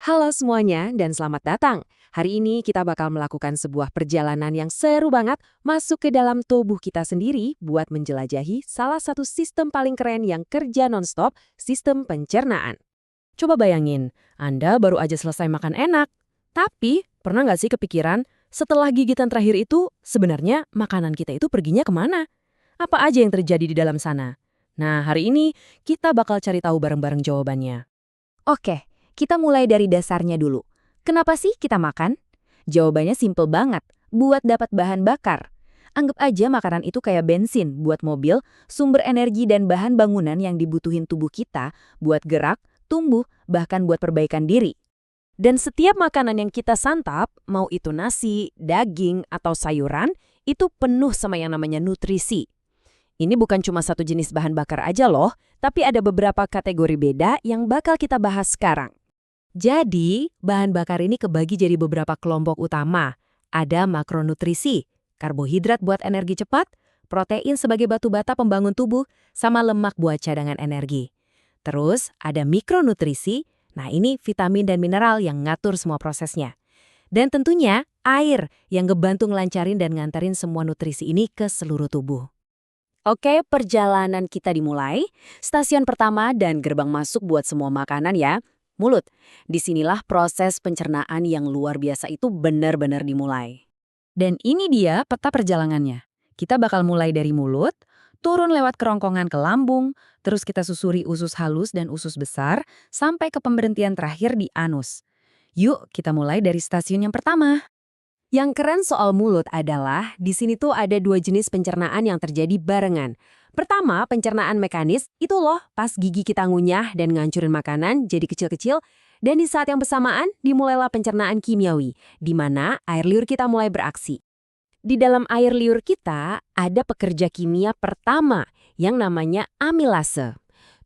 Halo semuanya dan selamat datang. Hari ini kita bakal melakukan sebuah perjalanan yang seru banget masuk ke dalam tubuh kita sendiri buat menjelajahi salah satu sistem paling keren yang kerja nonstop, sistem pencernaan. Coba bayangin, Anda baru aja selesai makan enak. Tapi, pernah nggak sih kepikiran, setelah gigitan terakhir itu, sebenarnya makanan kita itu perginya kemana? Apa aja yang terjadi di dalam sana? Nah, hari ini kita bakal cari tahu bareng-bareng jawabannya. Oke, kita mulai dari dasarnya dulu. Kenapa sih kita makan? Jawabannya simple banget, buat dapat bahan bakar. Anggap aja makanan itu kayak bensin buat mobil, sumber energi dan bahan bangunan yang dibutuhin tubuh kita buat gerak, tumbuh, bahkan buat perbaikan diri. Dan setiap makanan yang kita santap, mau itu nasi, daging, atau sayuran, itu penuh sama yang namanya nutrisi. Ini bukan cuma satu jenis bahan bakar aja loh, tapi ada beberapa kategori beda yang bakal kita bahas sekarang. Jadi, bahan bakar ini kebagi jadi beberapa kelompok utama. Ada makronutrisi, karbohidrat buat energi cepat, protein sebagai batu bata pembangun tubuh, sama lemak buat cadangan energi. Terus, ada mikronutrisi, nah ini vitamin dan mineral yang ngatur semua prosesnya. Dan tentunya, air yang ngebantu ngelancarin dan nganterin semua nutrisi ini ke seluruh tubuh. Oke, perjalanan kita dimulai. Stasiun pertama dan gerbang masuk buat semua makanan ya, mulut. Disinilah proses pencernaan yang luar biasa itu benar-benar dimulai. Dan ini dia peta perjalanannya. Kita bakal mulai dari mulut, turun lewat kerongkongan ke lambung, terus kita susuri usus halus dan usus besar, sampai ke pemberhentian terakhir di anus. Yuk, kita mulai dari stasiun yang pertama. Yang keren soal mulut adalah di sini tuh ada dua jenis pencernaan yang terjadi barengan. Pertama, pencernaan mekanis, itu loh pas gigi kita ngunyah dan ngancurin makanan jadi kecil-kecil. Dan di saat yang bersamaan, dimulailah pencernaan kimiawi, di mana air liur kita mulai beraksi. Di dalam air liur kita ada pekerja kimia pertama yang namanya amilase.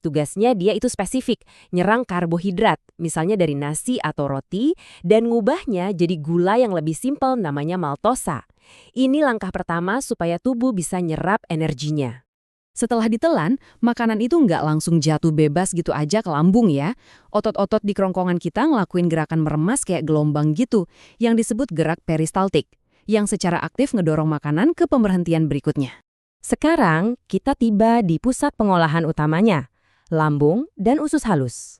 Tugasnya dia itu spesifik, nyerang karbohidrat, misalnya dari nasi atau roti, dan ngubahnya jadi gula yang lebih simpel namanya maltosa. Ini langkah pertama supaya tubuh bisa nyerap energinya. Setelah ditelan, makanan itu nggak langsung jatuh bebas gitu aja ke lambung ya. Otot-otot di kerongkongan kita ngelakuin gerakan meremas kayak gelombang gitu, yang disebut gerak peristaltik, yang secara aktif ngedorong makanan ke pemberhentian berikutnya. Sekarang, kita tiba di pusat pengolahan utamanya, lambung, dan usus halus.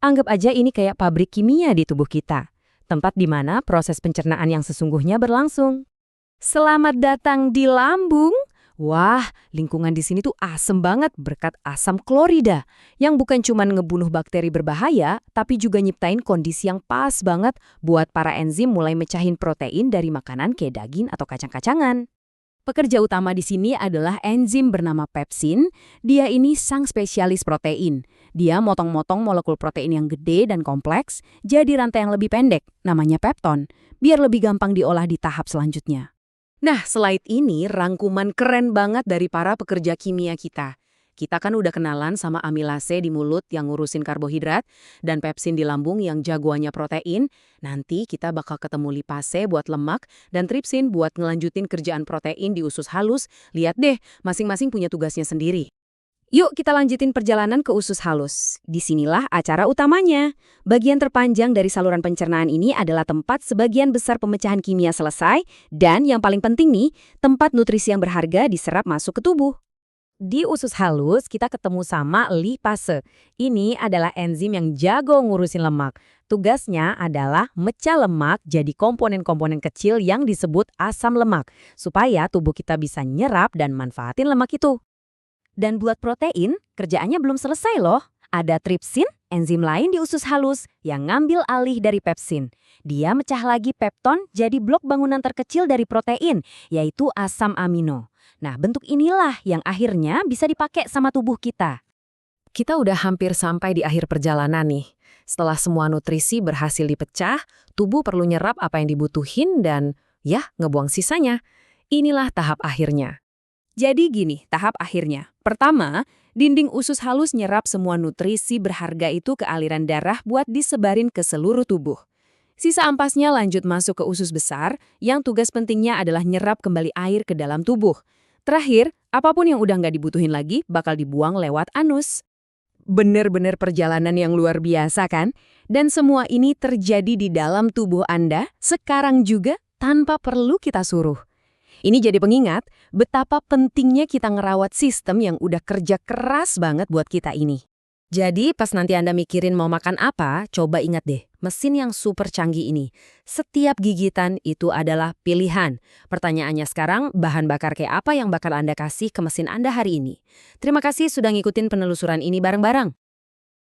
Anggap aja ini kayak pabrik kimia di tubuh kita, tempat di mana proses pencernaan yang sesungguhnya berlangsung. Selamat datang di lambung. Wah, lingkungan di sini tuh asem banget berkat asam klorida, yang bukan cuma ngebunuh bakteri berbahaya, tapi juga nyiptain kondisi yang pas banget buat para enzim mulai mecahin protein dari makanan kayak daging atau kacang-kacangan. Pekerja utama di sini adalah enzim bernama pepsin. Dia ini sang spesialis protein. Dia motong-motong molekul protein yang gede dan kompleks jadi rantai yang lebih pendek, namanya pepton, biar lebih gampang diolah di tahap selanjutnya. Nah, slide ini rangkuman keren banget dari para pekerja kimia kita. Kita kan udah kenalan sama amilase di mulut yang ngurusin karbohidrat dan pepsin di lambung yang jagoannya protein. Nanti kita bakal ketemu lipase buat lemak dan tripsin buat ngelanjutin kerjaan protein di usus halus. Lihat deh, masing-masing punya tugasnya sendiri. Yuk kita lanjutin perjalanan ke usus halus. Disinilah acara utamanya. Bagian terpanjang dari saluran pencernaan ini adalah tempat sebagian besar pemecahan kimia selesai dan yang paling penting nih, tempat nutrisi yang berharga diserap masuk ke tubuh. Di usus halus, kita ketemu sama lipase. Ini adalah enzim yang jago ngurusin lemak. Tugasnya adalah mecah lemak jadi komponen-komponen kecil yang disebut asam lemak, supaya tubuh kita bisa nyerap dan manfaatin lemak itu. Dan buat protein, kerjaannya belum selesai loh. Ada tripsin, enzim lain di usus halus, yang ngambil alih dari pepsin. Dia mecah lagi pepton jadi blok bangunan terkecil dari protein, yaitu asam amino. Nah, bentuk inilah yang akhirnya bisa dipakai sama tubuh kita. Kita udah hampir sampai di akhir perjalanan nih. Setelah semua nutrisi berhasil dipecah, tubuh perlu nyerap apa yang dibutuhin dan, ya, ngebuang sisanya. Inilah tahap akhirnya. Jadi gini, tahap akhirnya. Pertama, dinding usus halus nyerap semua nutrisi berharga itu ke aliran darah buat disebarin ke seluruh tubuh. Sisa ampasnya lanjut masuk ke usus besar, yang tugas pentingnya adalah nyerap kembali air ke dalam tubuh. Terakhir, apapun yang udah nggak dibutuhin lagi bakal dibuang lewat anus. Bener-bener perjalanan yang luar biasa kan? Dan semua ini terjadi di dalam tubuh Anda sekarang juga tanpa perlu kita suruh. Ini jadi pengingat betapa pentingnya kita ngerawat sistem yang udah kerja keras banget buat kita ini. Jadi pas nanti Anda mikirin mau makan apa, coba ingat deh, mesin yang super canggih ini. Setiap gigitan itu adalah pilihan. Pertanyaannya sekarang, bahan bakar kayak apa yang bakal Anda kasih ke mesin Anda hari ini? Terima kasih sudah ngikutin penelusuran ini bareng-bareng.